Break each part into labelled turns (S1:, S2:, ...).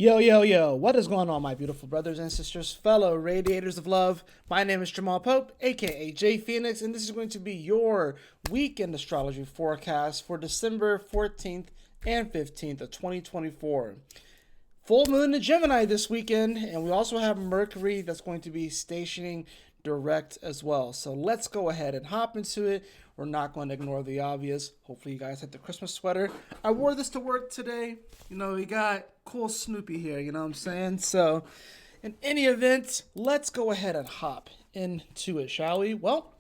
S1: Yo, yo, yo, what is going on, my beautiful brothers and sisters, fellow radiators of love? My name is Jamal Pope, aka J Phoenix, and this is going to be your weekend astrology forecast for December 14th and 15th of 2024. Full moon in Gemini this weekend, and we also have Mercury that's going to be stationing direct as well. So let's go ahead and hop into it. We're not going to ignore the obvious. Hopefully, you guys had the Christmas sweater. I wore this to work today. We got cool Snoopy here, you know what I'm saying? So, in any event, let's go ahead and hop into it, shall we? Well,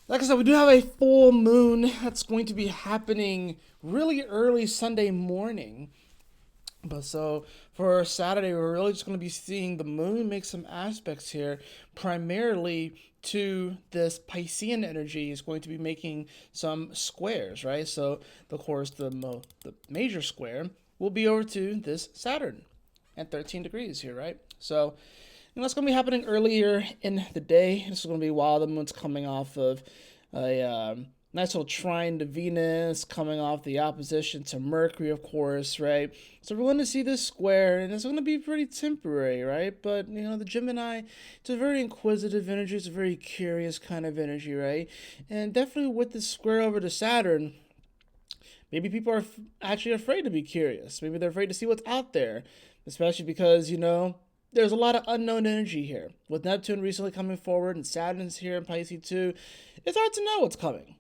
S1: like I said, we do have a full moon that's going to be happening really early Sunday morning. But so for Saturday, we're really just going to be seeing the moon make some aspects here, primarily to this Piscean energy is going to be making some squares, right? So, of course, the major square will be over to this Saturn at 13 degrees here, right? So, that's going to be happening earlier in the day. This is going to be while the moon's coming off of a nice little trine to Venus, coming off the opposition to Mercury, of course, right? So we're going to see this square, and it's going to be pretty temporary, right? But, the Gemini, it's a very inquisitive energy. It's a very curious kind of energy, right? And definitely with this square over to Saturn, maybe people are actually afraid to be curious. Maybe they're afraid to see what's out there, especially because, there's a lot of unknown energy here. With Neptune recently coming forward and Saturn's here in Pisces too, it's hard to know what's coming.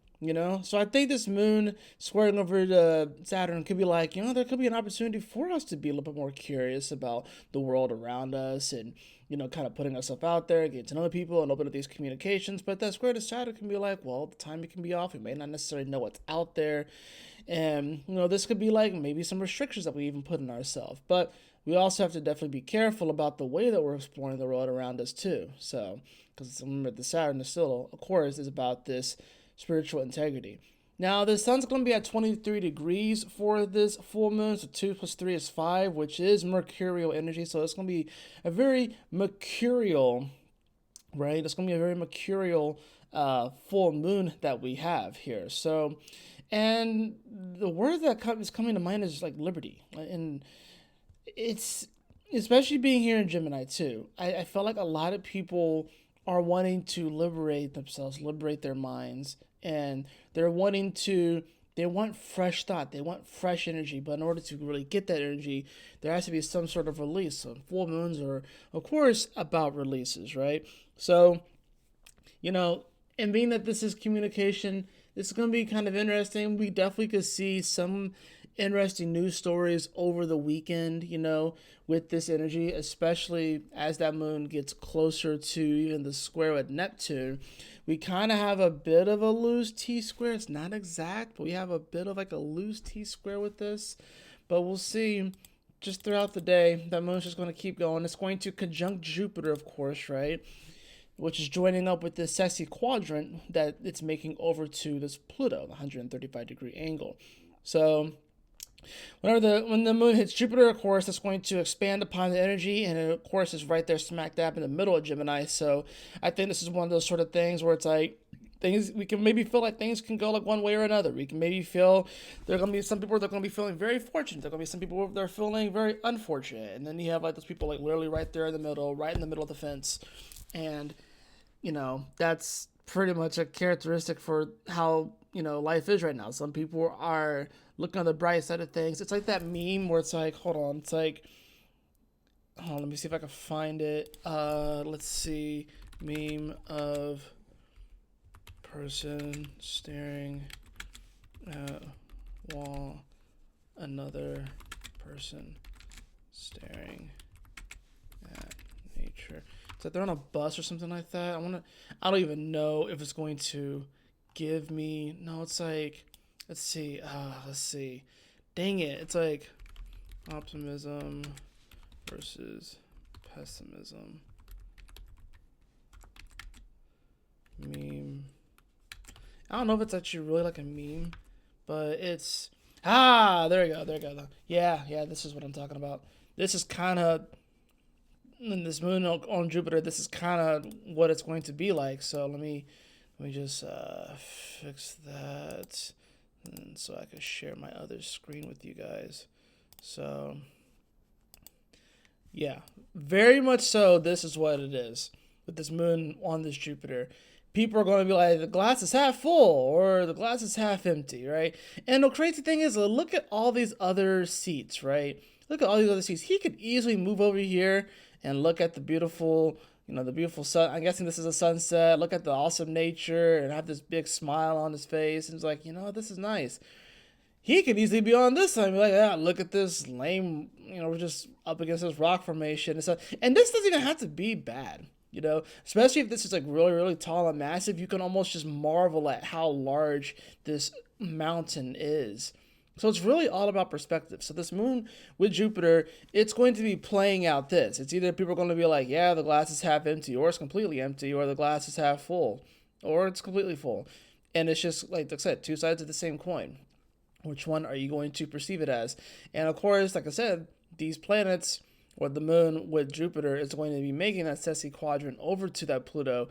S1: So I think this moon squaring over to Saturn could be like, there could be an opportunity for us to be a little bit more curious about the world around us and, kind of putting ourselves out there, getting to know people and open up these communications. But that square to Saturn can be like, well, the timing can be off. We may not necessarily know what's out there. And, this could be like maybe some restrictions that we even put in ourselves. But we also have to definitely be careful about the way that we're exploring the world around us too. So, because remember, the Saturn is still, of course, is about this spiritual integrity. Now, the sun's going to be at 23 degrees for this full moon, so 2 plus 3 is 5, which is mercurial energy. So it's going to be a very mercurial, right? It's going to be a very mercurial full moon that we have here. So, and the word that is coming to mind is like liberty, and it's especially being here in Gemini too. I felt like a lot of people are wanting to liberate themselves, liberate their minds, and they want fresh thought, they want fresh energy. But in order to really get that energy, there has to be some sort of release. So full moons are, of course, about releases, right? So, and being that this is communication, this is going to be kind of interesting. We definitely could see some interesting news stories over the weekend, with this energy, especially as that moon gets closer to even the square with Neptune. We kind of have a bit of a loose T-square. It's not exact, but we have a bit of like a loose T-square with this. But we'll see just throughout the day. That moon's just going to keep going. It's going to conjunct Jupiter, of course, right? Which is joining up with this sexy quadrant that it's making over to this Pluto, the 135-degree angle. So when the moon hits Jupiter, of course, it's going to expand upon the energy, and it, of course, is right there smack dab in the middle of Gemini. So I think this is one of those sort of things where it's like things we can maybe feel like things can go like one way or another. We can maybe feel there are gonna be some people that are gonna be feeling very fortunate. There are gonna be some people that are feeling very unfortunate, and then you have like those people like literally right there in the middle, right in the middle of the fence, and that's pretty much a characteristic for how life is right now. Some people are looking on the bright side of things. It's like that meme where it's like, hold on, it's like, let me see if I can find it. Let's see, meme of person staring at wall, another person staring at nature. It's like they're on a bus or something like that. I don't even know if it's going to give me, no, it's like, let's see. Dang it. It's like optimism versus pessimism. Meme. I don't know if it's actually really like a meme, but it's, there we go. Yeah, this is what I'm talking about. This is kind of, in this moon on Jupiter, this is kind of what it's going to be like. So let me just fix that, and so I can share my other screen with you guys. So Yeah, very much so. This is what it is with this moon on this Jupiter. People are going to be like, the glass is half full or the glass is half empty, right? And the crazy thing is, look at all these other seats, right? Look at all these other seats. He could easily move over here and look at the beautiful, the beautiful sun. I'm guessing this is a sunset. Look at the awesome nature and have this big smile on his face. And it's like, this is nice. He could easily be on this side and be like, yeah, look at this lame, we're just up against this rock formation. And this doesn't even have to be bad, especially if this is like really, really tall and massive. You can almost just marvel at how large this mountain is. So it's really all about perspective. So this moon with Jupiter, it's going to be playing out this. It's either people are going to be like, yeah, the glass is half empty, or it's completely empty, or the glass is half full, or it's completely full. And it's just, like I said, two sides of the same coin. Which one are you going to perceive it as? And of course, like I said, these planets, or the moon with Jupiter, is going to be making that Ceci quadrant over to that Pluto,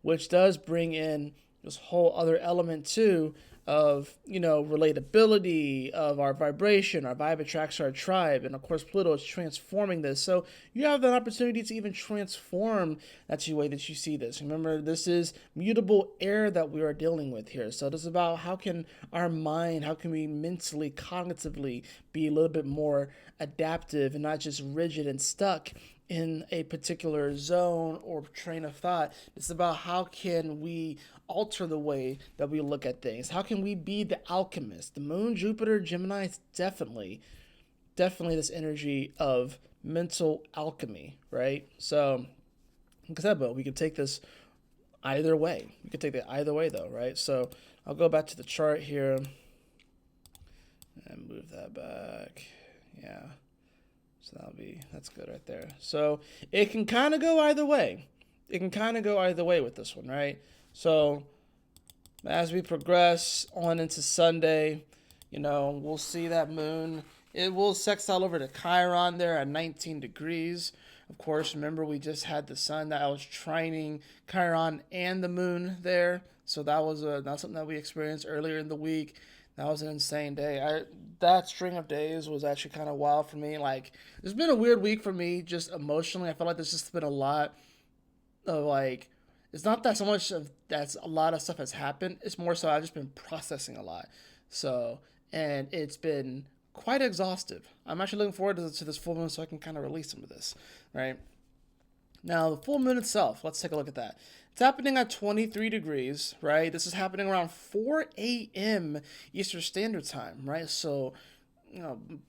S1: which does bring in this whole other element too of, relatability, of our vibration. Our vibe attracts our tribe. And of course, Pluto is transforming this. So you have an opportunity to even transform that's the way that you see this. Remember, this is mutable air that we are dealing with here. So it is about how can our mind, how can we mentally, cognitively be a little bit more adaptive and not just rigid and stuck in a particular zone or train of thought. It's about how can we alter the way that we look at things. How can we be the alchemist? The moon, Jupiter, Gemini is definitely this energy of mental alchemy, right? So, like I said, but we could take this either way. We could take it either way though, right? So I'll go back to the chart here and move that back. Yeah. So that's good right there. So it can kind of go either way. It can kind of go either way with this one, right? So as we progress on into Sunday, we'll see that moon. It will sextile over to Chiron there at 19 degrees. Of course, remember we just had the sun that was trining Chiron and the moon there. So that was not something that we experienced earlier in the week. That was an insane day. That string of days was actually kind of wild for me. Like, it's been a weird week for me, just emotionally. I feel like there's just been a lot of like, it's not that so much of that's a lot of stuff has happened. It's more so I've just been processing a lot. So, and it's been quite exhaustive. I'm actually looking forward to this full moon so I can kind of release some of this, right? Now, the full moon itself, let's take a look at that. It's happening at 23 degrees, right? This is happening around 4 a.m. Eastern Standard Time, right? So,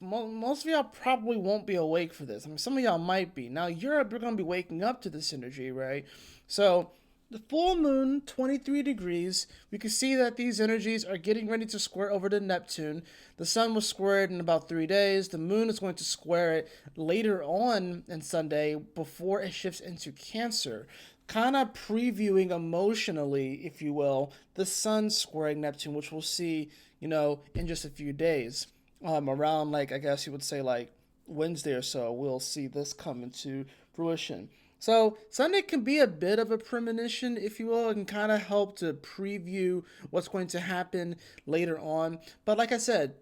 S1: most of y'all probably won't be awake for this. I mean, some of y'all might be. Now, Europe, you're going to be waking up to this energy, right? So, the full moon, 23 degrees, we can see that these energies are getting ready to square over to Neptune. The sun was squared in about 3 days. The moon is going to square it later on in Sunday before it shifts into Cancer. Kind of previewing emotionally, if you will, the sun squaring Neptune, which we'll see, in just a few days. Around, like, I guess you would say, like, Wednesday or so, we'll see this come into fruition. So Sunday can be a bit of a premonition, if you will, and kind of help to preview what's going to happen later on. But like I said,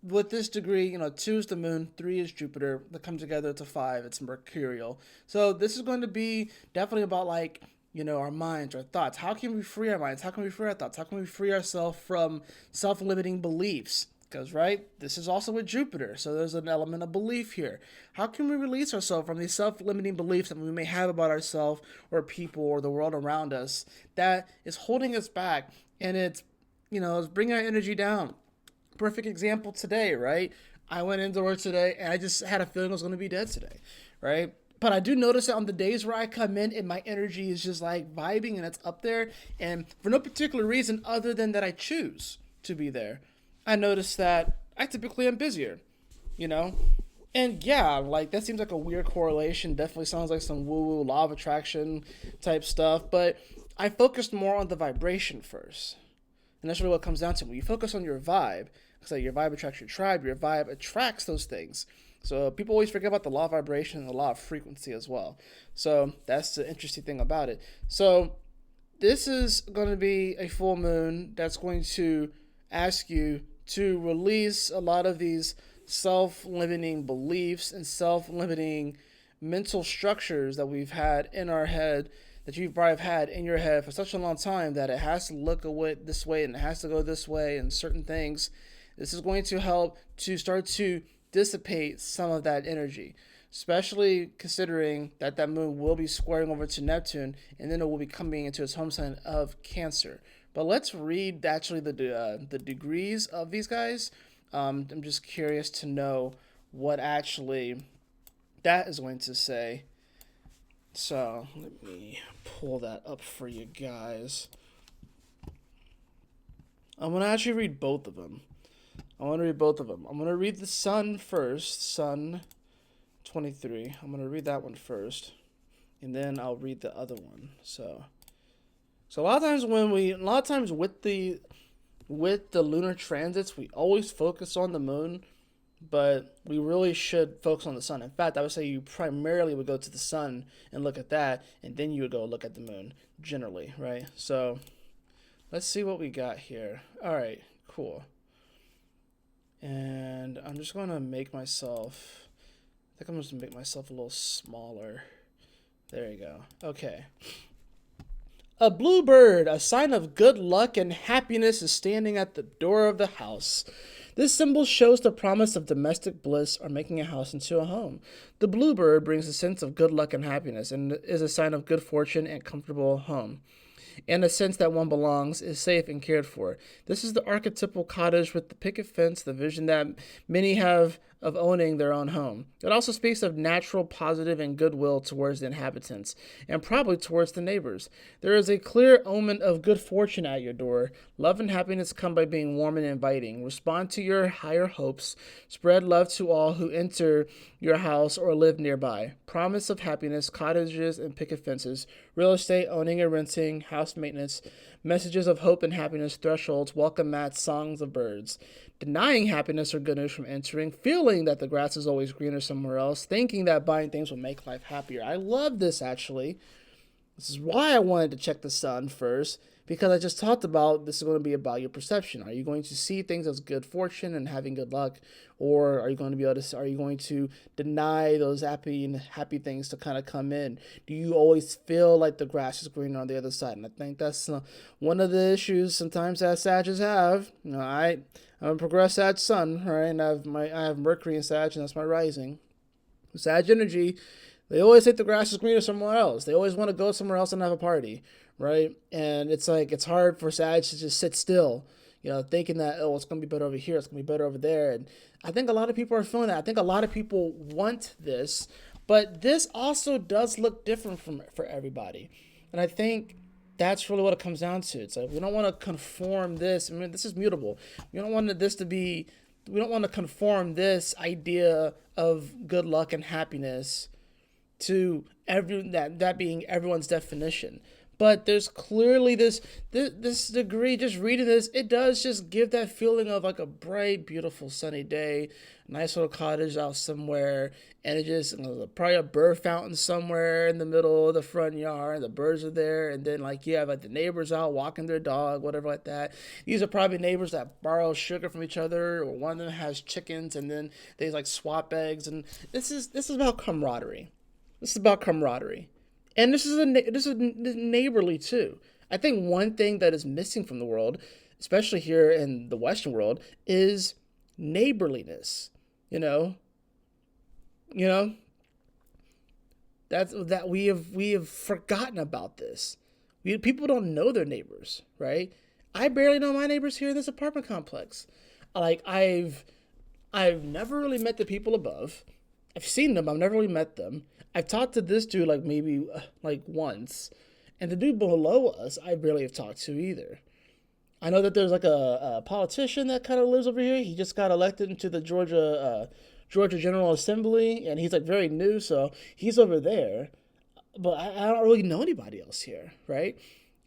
S1: with this degree, 2 is the moon, 3 is Jupiter. That come together to 5. It's mercurial. So this is going to be definitely about like, our minds, our thoughts. How can we free our minds? How can we free our thoughts? How can we free ourselves from self-limiting beliefs? Because, right, this is also with Jupiter, so there's an element of belief here. How can we release ourselves from these self-limiting beliefs that we may have about ourselves or people or the world around us that is holding us back and it's bringing our energy down? Perfect example today, right? I went into work today and I just had a feeling I was going to be dead today, right? But I do notice that on the days where I come in and my energy is just like vibing and it's up there, and for no particular reason other than that I choose to be there, I noticed that I typically am busier, And yeah, like that seems like a weird correlation. Definitely sounds like some woo-woo law of attraction type stuff. But I focused more on the vibration first. And that's really what it comes down to. When you focus on your vibe, because your vibe attracts your tribe, your vibe attracts those things. So people always forget about the law of vibration and the law of frequency as well. So that's the interesting thing about it. So this is going to be a full moon that's going to ask you to release a lot of these self-limiting beliefs and self-limiting mental structures that we've had in our head, that you've probably had in your head for such a long time, that it has to look away this way and it has to go this way and certain things. This is going to help to start to dissipate some of that energy, especially considering that that moon will be squaring over to Neptune, and then it will be coming into its home sign of Cancer. But let's read actually the degrees of these guys. I'm just curious to know what actually that is going to say. So let me pull that up for you guys. I'm going to actually read both of them. I'm going to read the Sun first, Sun 23. I'm going to read that one first, and then I'll read the other one. So a lot of times with the lunar transits, we always focus on the moon, but we really should focus on the sun. In fact, I would say you primarily would go to the sun and look at that, and then you would go look at the moon, generally, right? So let's see what we got here. All right, cool. And I'm just going to make myself, I think I'm just going to make myself a little smaller. There you go. Okay. A bluebird, a sign of good luck and happiness, is standing at the door of the house. This symbol shows the promise of domestic bliss or making a house into a home. The bluebird brings a sense of good luck and happiness and is a sign of good fortune and comfortable home, and a sense that one belongs, is safe, and cared for. This is the archetypal cottage with the picket fence, the vision that many have of owning their own home. It also speaks of natural, positive, and goodwill towards the inhabitants, and probably towards the neighbors. There is a clear omen of good fortune at your door. Love and happiness come by being warm and inviting. Respond to your higher hopes. Spread love to all who enter your house or live nearby. Promise of happiness, cottages and picket fences, real estate, owning and renting, house maintenance, messages of hope and happiness, thresholds, welcome mats, songs of birds. Denying happiness or good news from entering, feeling that the grass is always greener somewhere else, thinking that buying things will make life happier. I love this, actually. This is why I wanted to check the sun first, because I just talked about this is going to be about your perception. Are you going to see things as good fortune and having good luck, or are you going to deny those happy things to kind of come in? Do you always feel like the grass is greener on the other side? And I think that's one of the issues sometimes that Sagittarius have. You know, I'm a progressed Sag sun, right? And I have Mercury in Sag, and that's my rising. Sag energy, they always think the grass is greener somewhere else. They always want to go somewhere else and have a party, right? And it's like, it's hard for Sag to just sit still, thinking that, oh, it's going to be better over here, it's going to be better over there. And I think a lot of people are feeling that. I think a lot of people want this, but this also does look different for everybody. And I think that's really what it comes down to. It's like, we don't want to conform this. I mean, this is mutable. We don't want to conform this idea of good luck and happiness to that being everyone's definition. But there's clearly this degree, just reading this, it does just give that feeling of like a bright, beautiful, sunny day, nice little cottage out somewhere, and it just, probably a bird fountain somewhere in the middle of the front yard, the birds are there, and then like you have like the neighbors out walking their dog, whatever like that. These are probably neighbors that borrow sugar from each other, or one of them has chickens, and then they like swap eggs, and this is about camaraderie. This is about camaraderie. And this is neighborly too. I think one thing that is missing from the world, especially here in the Western world, is neighborliness. That we have forgotten about this. People don't know their neighbors, right? I barely know my neighbors here in this apartment complex. Like I've never really met the people above. I've seen them. I've never really met them. I've talked to this dude maybe once, and the dude below us I barely have talked to either. I know that there's a politician that kind of lives over here. He just got elected into the Georgia General Assembly, and he's very new, so he's over there. But I don't really know anybody else here, right?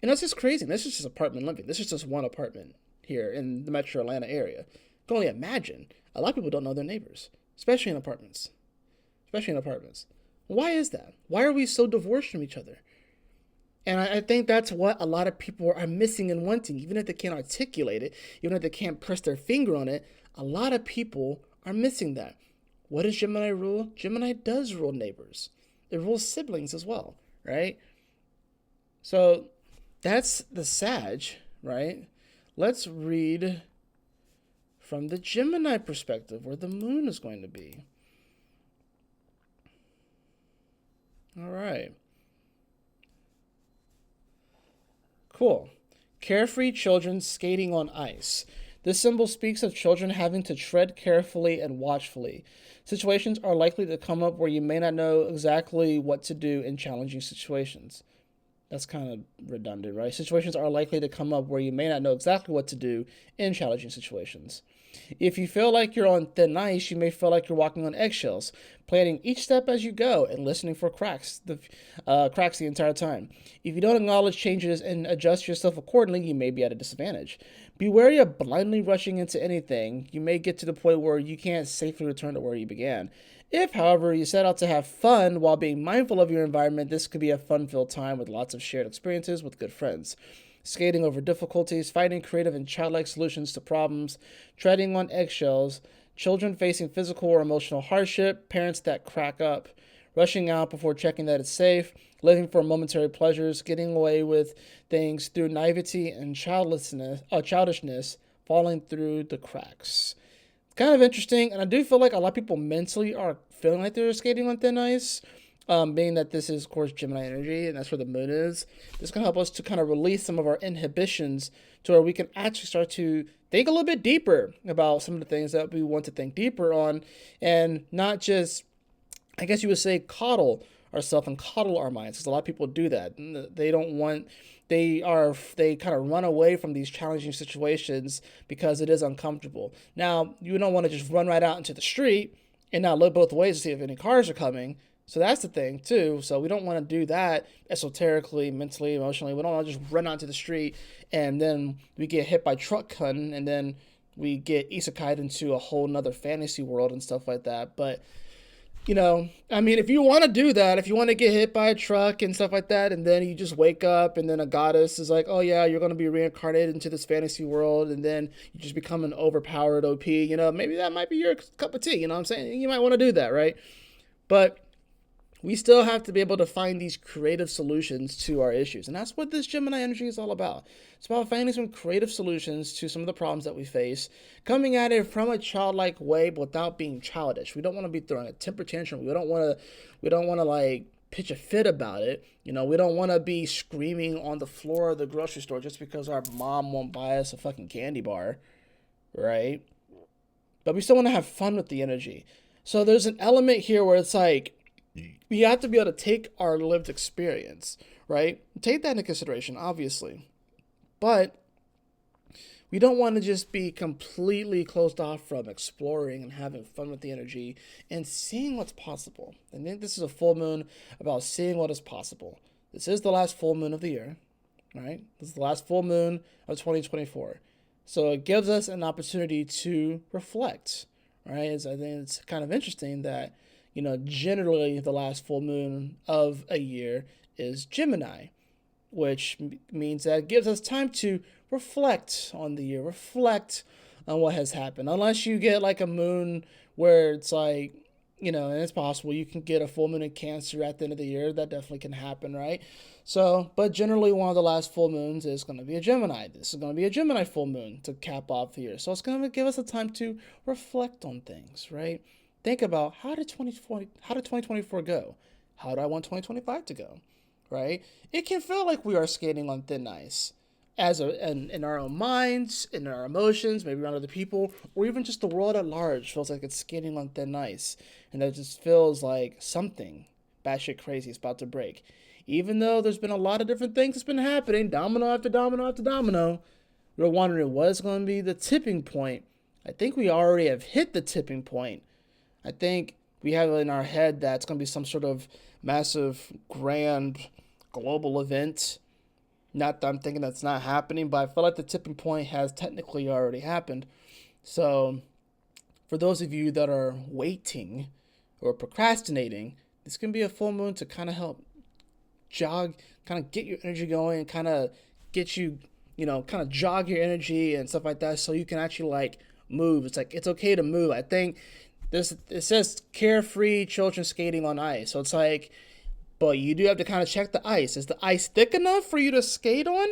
S1: And that's just crazy. This is just apartment living. This is just one apartment here in the metro Atlanta area. You can only imagine. A lot of people don't know their neighbors, especially in apartments. Why is that? Why are we so divorced from each other? And I think that's what a lot of people are missing and wanting. Even if they can't articulate it, even if they can't press their finger on it, a lot of people are missing that. What does Gemini rule? Gemini does rule neighbors. it rules siblings as well, right? So that's the Sag, right? Let's read from the Gemini perspective where the moon is going to be. All right. Cool. Carefree children skating on ice. This symbol speaks of children having to tread carefully and watchfully. Situations are likely to come up where you may not know exactly what to do in challenging situations. That's kind of redundant, right? Situations are likely to come up where you may not know exactly what to do in challenging situations. If you feel like you're on thin ice, you may feel like you're walking on eggshells, planning each step as you go and listening for cracks the entire time. If you don't acknowledge changes and adjust yourself accordingly, you may be at a disadvantage. Be wary of blindly rushing into anything. You may get to the point where you can't safely return to where you began. If, however, you set out to have fun while being mindful of your environment, this could be a fun-filled time with lots of shared experiences with good friends. Skating over difficulties, finding creative and childlike solutions to problems, treading on eggshells, children facing physical or emotional hardship, parents that crack up, rushing out before checking that it's safe, living for momentary pleasures, getting away with things through naivety and childishness, falling through the cracks. It's kind of interesting, and I do feel like a lot of people mentally are feeling like they're skating on thin ice. Being that this is, of course, Gemini energy, and that's where the moon is. This can help us to kind of release some of our inhibitions to where we can actually start to think a little bit deeper about some of the things that we want to think deeper on, and not just, I guess you would say, coddle ourselves and coddle our minds, because a lot of people do that. They don't want, they kind of run away from these challenging situations because it is uncomfortable. Now, you don't want to just run right out into the street and not look both ways to see if any cars are coming. So that's the thing, too. So we don't want to do that esoterically, mentally, emotionally. We don't want to just run out to the street and then we get hit by truck hunting and then we get isekai'd into a whole nother fantasy world and stuff like that. But, you know, I mean, if you want to do that, if you want to get hit by a truck and stuff like that, and then you just wake up and then a goddess is like, oh, yeah, you're going to be reincarnated into this fantasy world, and then you just become an overpowered OP, you know, maybe that might be your cup of tea, you know what I'm saying? You might want to do that, right? But we still have to be able to find these creative solutions to our issues. And that's what this Gemini energy is all about. It's about finding some creative solutions to some of the problems that we face, coming at it from a childlike way without being childish. We don't want to be throwing a temper tantrum. We don't want to like pitch a fit about it. You know, we don't want to be screaming on the floor of the grocery store just because our mom won't buy us a fucking candy bar, right? But we still want to have fun with the energy. So there's an element here where it's like, we have to be able to take our lived experience, right? Take that into consideration, obviously. But we don't want to just be completely closed off from exploring and having fun with the energy and seeing what's possible. I think this is a full moon about seeing what is possible. This is the last full moon of the year, right? This is the last full moon of 2024. So it gives us an opportunity to reflect, right? I think it's kind of interesting that, you know, generally the last full moon of a year is Gemini, which means that it gives us time to reflect on the year, reflect on what has happened. Unless you get like a moon where it's like, you know, and it's possible you can get a full moon in Cancer at the end of the year. That definitely can happen, right? So, but generally one of the last full moons is going to be a Gemini. This is going to be a Gemini full moon to cap off the year. So it's going to give us a time to reflect on things, right? Think about how did 2024 go? How do I want 2025 to go? Right? It can feel like we are skating on thin ice, in our own minds, in our emotions, maybe around other people, or even just the world at large feels like it's skating on thin ice, and it just feels like something batshit crazy is about to break. Even though there's been a lot of different things that's been happening, domino after domino after domino, we're wondering what is going to be the tipping point. I think we already have hit the tipping point. I think we have in our head that it's going to be some sort of massive, grand, global event. Not that I'm thinking that's not happening, but I feel like the tipping point has technically already happened. So, for those of you that are waiting or procrastinating, this can be a full moon to kind of help jog, kind of get your energy going, kind of get you, you know, kind of jog your energy and stuff like that so you can actually like move. It's like, it's okay to move. I think it says carefree children skating on ice. So it's like, But you do have to kind of check the ice. Is the ice thick enough for you to skate on?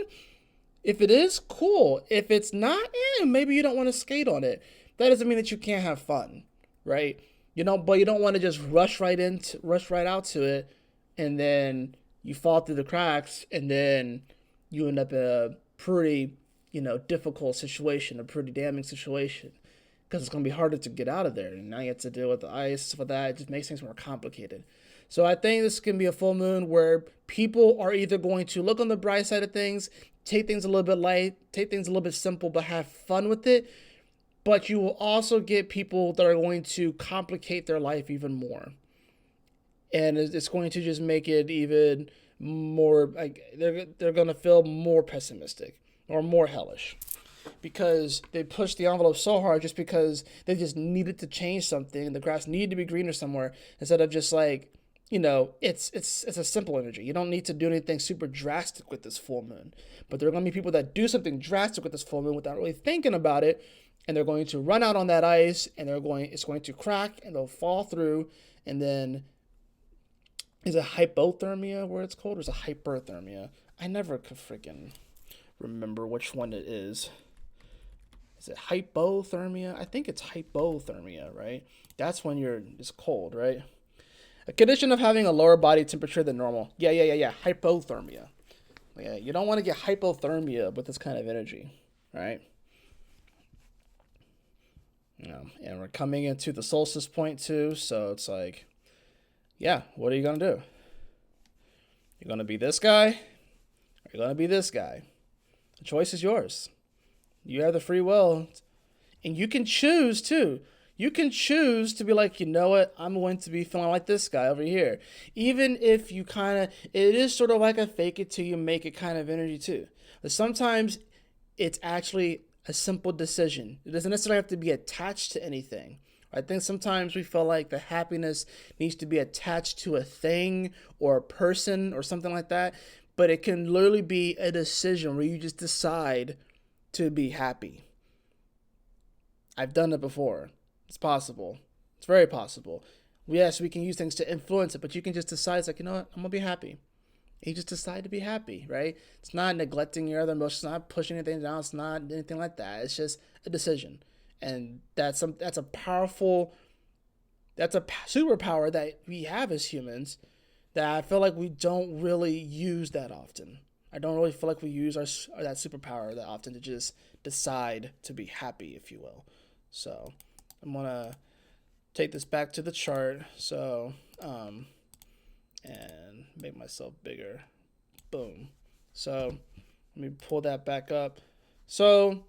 S1: If it is, cool. If it's not, maybe you don't want to skate on it. That doesn't mean that you can't have fun, right? But you don't want to just rush right out to it, and then you fall through the cracks, and then you end up in a pretty, difficult situation, a pretty damning situation, because it's going to be harder to get out of there. And now you have to deal with the ice, for that. It just makes things more complicated. So I think this can be a full moon where people are either going to look on the bright side of things, take things a little bit light, take things a little bit simple, but have fun with it. But you will also get people that are going to complicate their life even more. And it's going to just make it even more, like, they're going to feel more pessimistic or more hellish, because they pushed the envelope so hard just because they just needed to change something. The grass needed to be greener somewhere, instead of just like, it's a simple energy. You don't need to do anything super drastic with this full moon. But there are going to be people that do something drastic with this full moon without really thinking about it, and they're going to run out on that ice, and it's going to crack, and they'll fall through. And then, is it hypothermia where it's cold, or is it hyperthermia? I never could freaking remember which one it is. Is it hypothermia? I think it's hypothermia, right? That's when it's cold, right? A condition of having a lower body temperature than normal. Yeah. Hypothermia. Yeah, you don't want to get hypothermia with this kind of energy, right? And we're coming into the solstice point too, so it's like, yeah, what are you going to do? You're going to be this guy, or you're going to be this guy. The choice is yours. You have the free will, and you can choose too. You can choose to be like, you know what, I'm going to be feeling like this guy over here. Even if you it is sort of like a fake it till you make it kind of energy too. But sometimes it's actually a simple decision. It doesn't necessarily have to be attached to anything. I think sometimes we feel like the happiness needs to be attached to a thing or a person or something like that. But it can literally be a decision where you just decide to be happy. I've done it before. It's possible. It's very possible. Yes, we can use things to influence it, but you can just decide, it's like, you know what, I'm going to be happy. And you just decide to be happy, right? It's not neglecting your other emotions, it's not pushing anything down, it's not anything like that. It's just a decision. And that's a superpower that we have as humans that I feel like we don't really use that often. I don't really feel like we use that superpower that often, to just decide to be happy, if you will. So I'm going to take this back to the chart. So, and make myself bigger. Boom. So let me pull that back up. So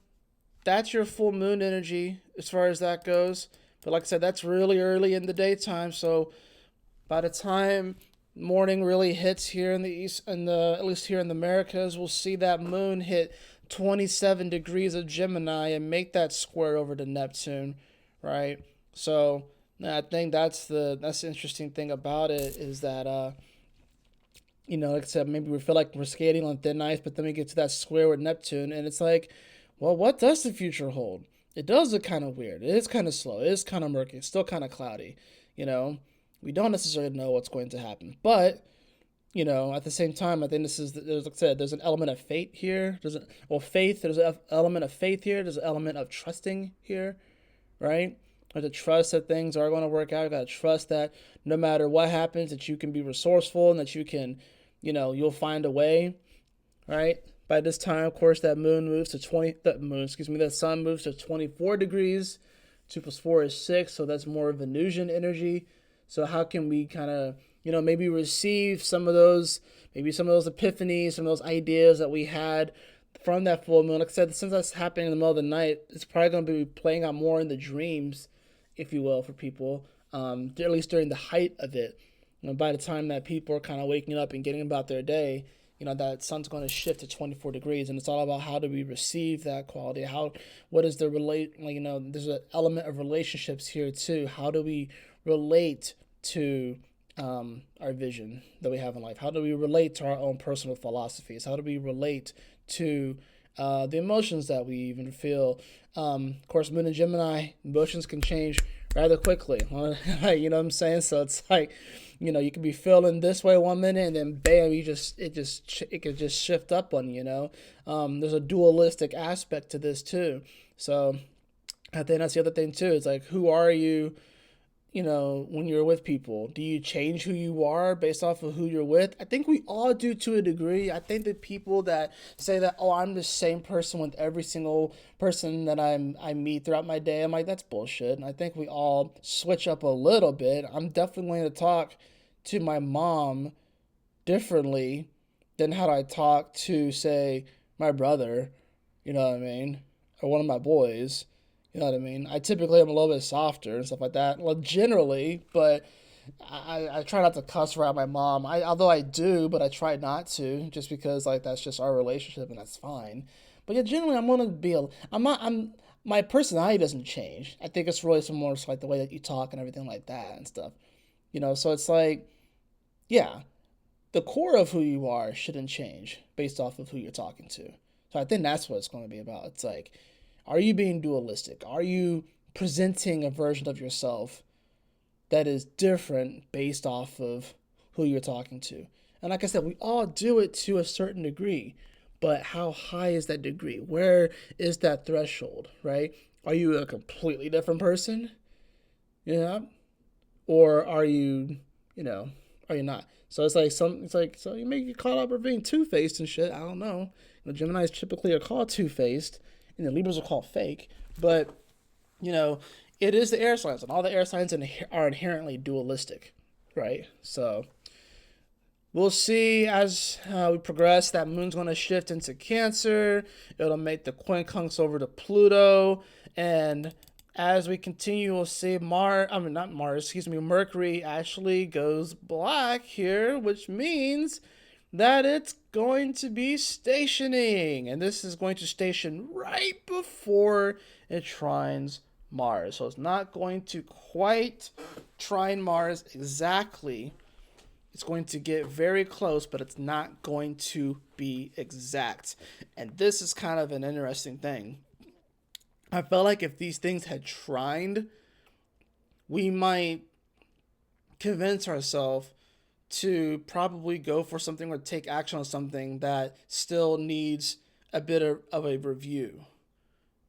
S1: that's your full moon energy as far as that goes. But like I said, that's really early in the daytime. So by the time morning really hits here in the east, at least here in the Americas, we'll see that moon hit 27 degrees of Gemini and make that square over to Neptune, right? So I think that's the interesting thing about it, is that like I said, maybe we feel like we're skating on thin ice, but then we get to that square with Neptune, and it's like, well, what does the future hold? It does look kind of weird. It is kind of slow. It is kind of murky. It's still kind of cloudy. We don't necessarily know what's going to happen, but at the same time, I think like I said, there's an element of fate here. There's an element of faith here. There's an element of trusting here, right? You have to trust that things are going to work out. You got to trust that no matter what happens, that you can be resourceful and that you can, you'll find a way, right? By this time, of course, that sun moves to 24 degrees. 2 + 4 is 6, so that's more Venusian energy. So how can we kind of, maybe receive some of those epiphanies, some of those ideas that we had from that full moon? Like I said, since that's happening in the middle of the night, it's probably going to be playing out more in the dreams, if you will, for people, at least during the height of it. By the time that people are kind of waking up and getting about their day, that sun's going to shift to 24 degrees, and it's all about how do we receive that quality? What is the there's an element of relationships here too. How do we relate to our vision that we have in life? How do we relate to our own personal philosophies? How do we relate to the emotions that we even feel? Of course, Moon and Gemini, emotions can change rather quickly. You know what I'm saying? So it's like, you can be feeling this way one minute, and then bam, it could just shift up on you. There's a dualistic aspect to this too. So I think that's the other thing too. It's like, who are you? When you're with people, do you change who you are based off of who you're with? I think we all do to a degree. I think the people that say that, oh, I'm the same person with every single person that I meet throughout my day, I'm like, that's bullshit. And I think we all switch up a little bit. I'm definitely going to talk to my mom differently than how I talk to, say, my brother, you know what I mean? Or one of my boys. You know what I mean? I typically am a little bit softer and stuff like that. Well, generally, but I try not to cuss around my mom. Although I do, but I try not to, just because like that's just our relationship and that's fine. But yeah, generally I'm gonna be a. I'm not. I'm My personality doesn't change. I think it's really some more like the way that you talk and everything like that and stuff. So it's like, yeah, the core of who you are shouldn't change based off of who you're talking to. So I think that's what it's going to be about. It's like, are you being dualistic? Are you presenting a version of yourself that is different based off of who you're talking to? And like I said, we all do it to a certain degree, but how high is that degree? Where is that threshold, right? Are you a completely different person? Yeah. Or you know, are you not? So so you may get caught up for being two faced and shit. I don't know. Geminis typically are called two faced, and the Libras are called fake. But you know, it is the air signs, and all the air signs are inherently dualistic, right? So we'll see as we progress. That moon's going to shift into Cancer. It'll make the quincunx over to Pluto, and as we continue, we'll see not Mars, excuse me, Mercury actually goes black here, which means that it's going to be stationing. And this is going to station right before it trines Mars. So it's not going to quite trine Mars exactly. It's going to get very close, but it's not going to be exact. And this is kind of an interesting thing. I felt like if these things had trined, we might convince ourselves to probably go for something or take action on something that still needs a bit of a review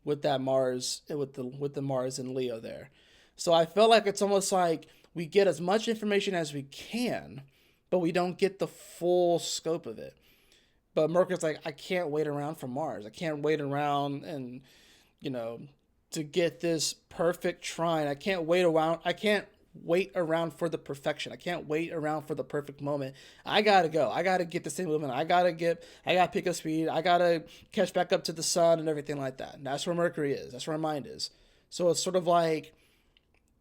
S1: with that Mars, with the Mars and Leo there. So I felt like it's almost like we get as much information as we can, but we don't get the full scope of it. But Mercury's like, I can't wait around for Mars. I can't wait around and you know, to get this perfect trine. I can't wait around. I can't wait around for the perfection. I can't wait around for the perfect moment. I gotta go. I gotta get this thing moving. I gotta pick up speed. I gotta catch back up to the sun and everything like that. And that's where Mercury is. That's where our mind is. So it's sort of like,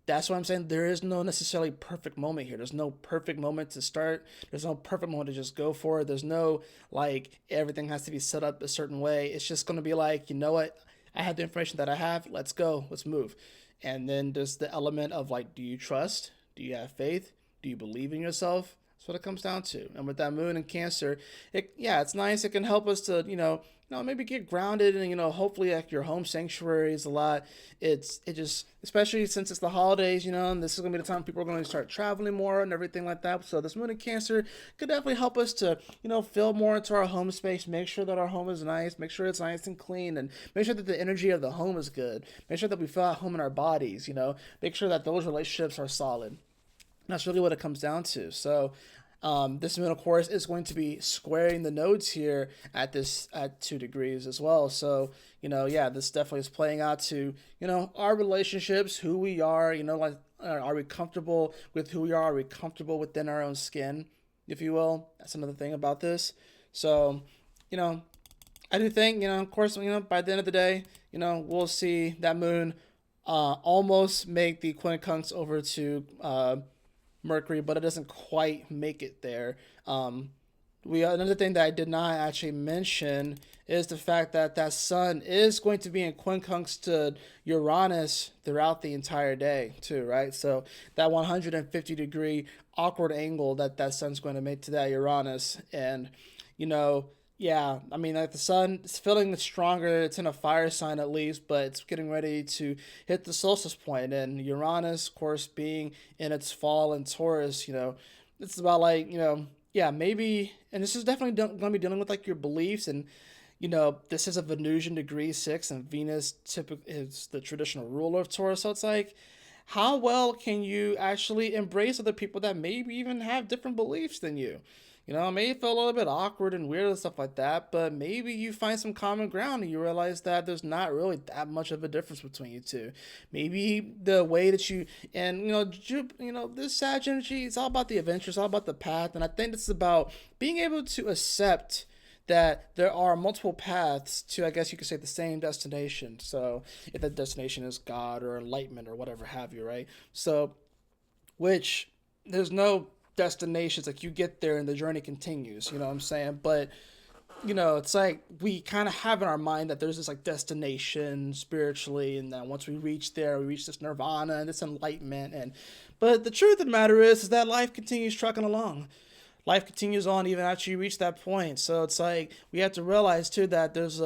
S1: that's what I'm saying. There is no necessarily perfect moment here. There's no perfect moment to start. There's no perfect moment to just go for it. There's no like everything has to be set up a certain way. It's just going to be like, you know what? I have the information that I have. Let's go. Let's move. And then there's the element of like, do you trust? Do you have faith? Do you believe in yourself? That's what it comes down to. And with that moon in Cancer, it's nice. It can help us to, maybe get grounded and, hopefully like your home sanctuary is a lot. It just, especially since it's the holidays, and this is going to be the time people are going to start traveling more and everything like that. So this moon in Cancer could definitely help us to, feel more into our home space, make sure that our home is nice, make sure it's nice and clean, and make sure that the energy of the home is good. Make sure that we feel at home in our bodies, make sure that those relationships are solid. That's really what it comes down to. So this moon, of course, is going to be squaring the nodes here at 2 degrees as well. So, this definitely is playing out to, our relationships, who we are, are we comfortable with who we are? Are we comfortable within our own skin, if you will? That's another thing about this. So, I do think, of course, by the end of the day, we'll see that moon almost make the quincunx over to Mercury, but it doesn't quite make it there. Another thing that I did not actually mention is the fact that that sun is going to be in quincunx to Uranus throughout the entire day too, right? So that 150-degree awkward angle that sun's going to make to that Uranus, and yeah, I mean, like the sun is feeling stronger. It's in a fire sign at least, but it's getting ready to hit the solstice point. And Uranus, of course, being in its fall in Taurus, it's about like, yeah, maybe, and this is definitely going to be dealing with like your beliefs. And, this is a Venusian degree 6, and Venus typically is the traditional ruler of Taurus. So it's like, how well can you actually embrace other people that maybe even have different beliefs than you? It may feel a little bit awkward and weird and stuff like that, but maybe you find some common ground and you realize that there's not really that much of a difference between you two. Maybe the way that you, and this Sag energy, it's all about the adventure, it's all about the path, and I think this is about being able to accept that there are multiple paths to, I guess you could say, the same destination. So if that destination is God or enlightenment or whatever have you, right? So, which there's no destinations, like you get there and the journey continues, you know what I'm saying? But it's like we kind of have in our mind that there's this like destination spiritually, and then once we reach there, we reach this nirvana and this enlightenment. And but the truth of the matter is that life continues trucking along. Life continues on even after you reach that point. So it's like we have to realize too that there's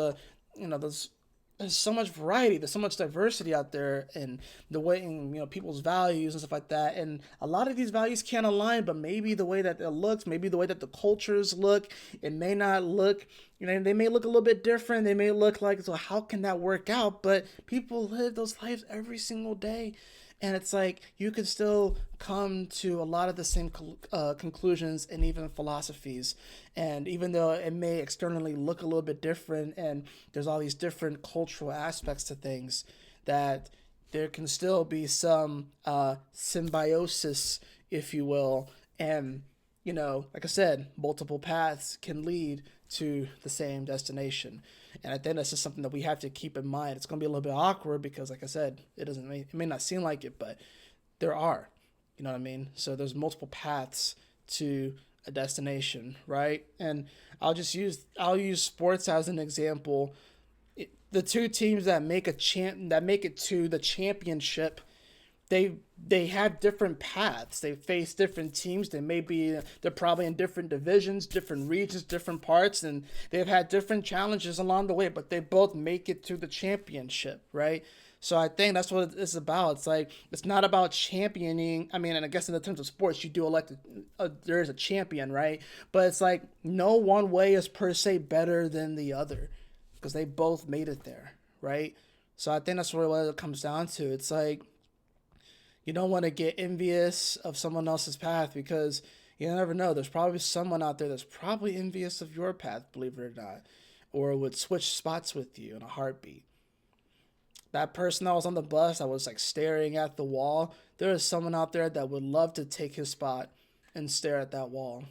S1: so much variety, there's so much diversity out there, and the way, people's values and stuff like that. And a lot of these values can't align, but maybe the way that it looks, maybe the way that the cultures look, it may not look, they may look a little bit different. They may look like, so how can that work out? But people live those lives every single day. And it's like you could still come to a lot of the same conclusions and even philosophies. And even though it may externally look a little bit different, and there's all these different cultural aspects to things, that there can still be some symbiosis, if you will. And, like I said, multiple paths can lead to the same destination. And I think that's just something that we have to keep in mind. It's going to be a little bit awkward because, like I said, it may not seem like it, but there are, you know what I mean? So there's multiple paths to a destination, right? And I'll use sports as an example. The two teams that make it to the championship, they have different paths. They face different teams. They're probably in different divisions, different regions, different parts, and they've had different challenges along the way, but they both make it to the championship, right? So I think that's what it's about. It's like, it's not about championing. I mean, and I guess in the terms of sports, you do elect there is a champion, right? But it's like no one way is per se better than the other because they both made it there, right? So I think that's really what it comes down to. It's like, you don't want to get envious of someone else's path because you never know. There's probably someone out there that's probably envious of your path, believe it or not, or would switch spots with you in a heartbeat. That person that was on the bus that was like staring at the wall, there is someone out there that would love to take his spot and stare at that wall.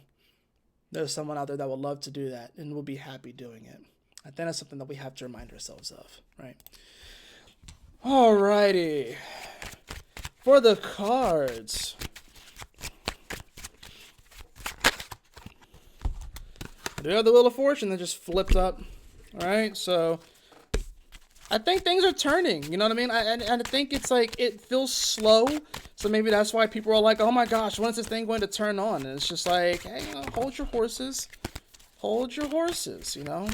S1: There's someone out there that would love to do that and will be happy doing it. I think that's something that we have to remind ourselves of, right? Alrighty. For the cards, I do have the Wheel of Fortune that just flipped up. All right, so I think things are turning. You know what I mean? And I think it's like it feels slow. So maybe that's why people are like, oh my gosh, when is this thing going to turn on? And it's just like, hey, hold your horses. Hold your horses, Yeah,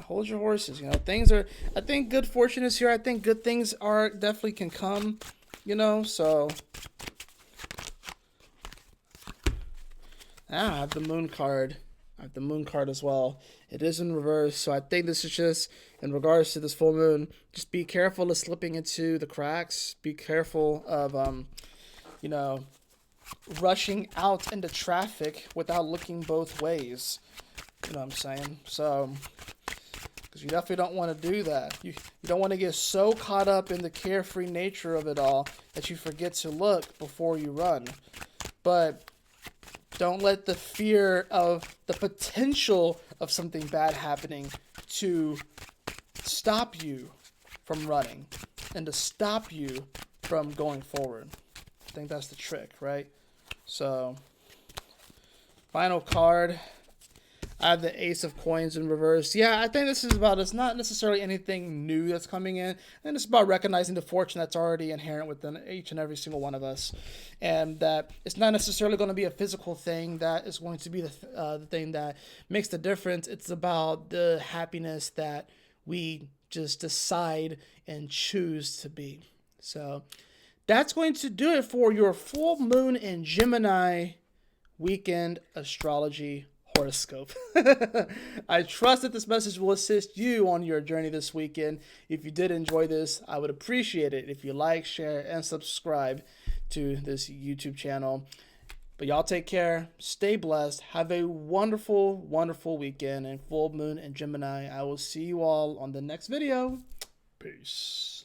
S1: hold your horses. I think good fortune is here. I think good things definitely can come. So I have the Moon card. I have the Moon card as well. It is in reverse, so I think this is just in regards to this full moon. Just be careful of slipping into the cracks. Be careful of, rushing out into traffic without looking both ways. You know what I'm saying? So, because you definitely don't want to do that. You don't want to get so caught up in the carefree nature of it all that you forget to look before you run. But don't let the fear of the potential of something bad happening to stop you from running and to stop you from going forward. I think that's the trick, right? So, final card. I have the Ace of Coins in reverse. Yeah, I think this is about, it's not necessarily anything new that's coming in. And it's about recognizing the fortune that's already inherent within each and every single one of us. And that it's not necessarily going to be a physical thing that is going to be the thing that makes the difference. It's about the happiness that we just decide and choose to be. So that's going to do it for your full moon in Gemini weekend astrology horoscope. I trust that this message will assist you on your journey this weekend. If you did enjoy this, I would appreciate it if you like, share, and subscribe to this YouTube channel. But y'all take care, stay blessed, have a wonderful, wonderful weekend and full moon in Gemini. I will see you all on the next video. Peace.